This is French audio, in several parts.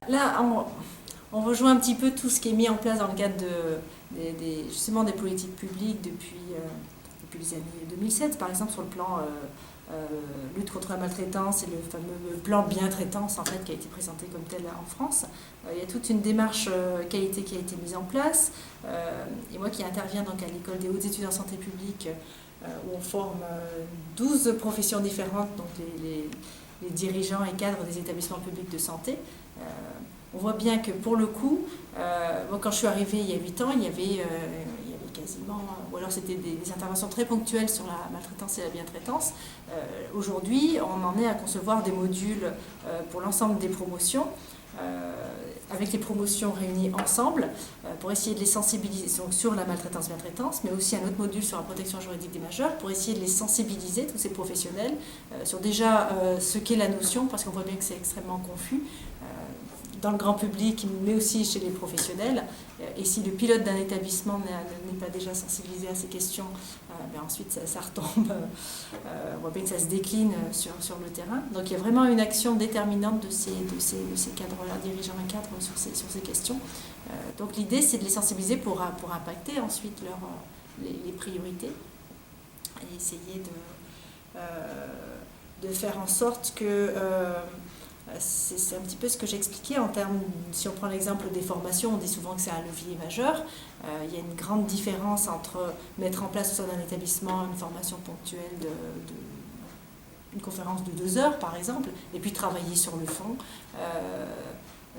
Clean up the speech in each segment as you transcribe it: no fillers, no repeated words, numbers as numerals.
là, on rejoint un petit peu tout ce qui est mis en place dans le cadre justement des politiques publiques depuis les années 2007, par exemple sur le plan lutte contre la maltraitance et le fameux plan bien-traitance en fait, qui a été présenté comme tel en France. Il y a toute une démarche qualité qui a été mise en place. Et moi qui interviens donc à l'école des hautes études en santé publique, où on forme 12 professions différentes, donc les dirigeants et cadres des établissements publics de santé. On voit bien que pour le coup, moi quand je suis arrivée il y a 8 ans, il y avait quasiment, ou alors c'était des interventions très ponctuelles sur la maltraitance et la bientraitance. Aujourd'hui, on en est à concevoir des modules pour l'ensemble des promotions, avec les promotions réunies ensemble, pour essayer de les sensibiliser donc sur la maltraitance-bientraitance, mais aussi un autre module sur la protection juridique des majeurs, pour essayer de les sensibiliser, tous ces professionnels, sur déjà ce qu'est la notion, parce qu'on voit bien que c'est extrêmement confus, dans le grand public, mais aussi chez les professionnels. Et si le pilote d'un établissement n'est pas déjà sensibilisé à ces questions, ensuite ça retombe, on voit bien que ça se décline sur le terrain. Donc il y a vraiment une action déterminante de ces cadres-là, dirigeants et cadres sur ces questions. Donc l'idée c'est de les sensibiliser pour impacter ensuite les priorités et essayer de faire en sorte que... c'est un petit peu ce que j'expliquais en termes, si on prend l'exemple des formations, on dit souvent que c'est un levier majeur. Il y a une grande différence entre mettre en place au sein d'un établissement une formation ponctuelle une conférence de 2 heures par exemple, et puis travailler sur le fond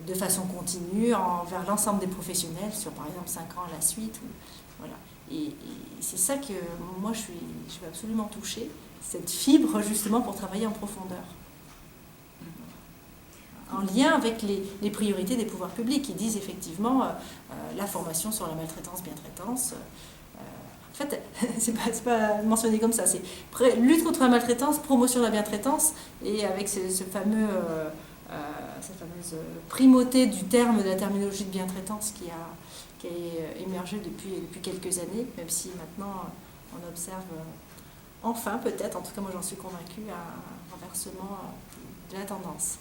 de façon continue vers l'ensemble des professionnels sur par exemple 5 ans à la suite. Voilà. Et c'est ça que moi je vais absolument toucher, cette fibre justement pour travailler en profondeur. En lien avec les priorités des pouvoirs publics qui disent effectivement la formation sur la maltraitance-bientraitance. En fait, c'est pas mentionné comme ça, c'est lutte contre la maltraitance, promotion de la bientraitance, et avec cette fameuse primauté du terme, de la terminologie de bientraitance qui a émergé depuis quelques années, même si maintenant on observe enfin peut-être, en tout cas moi j'en suis convaincue, un renversement de la tendance.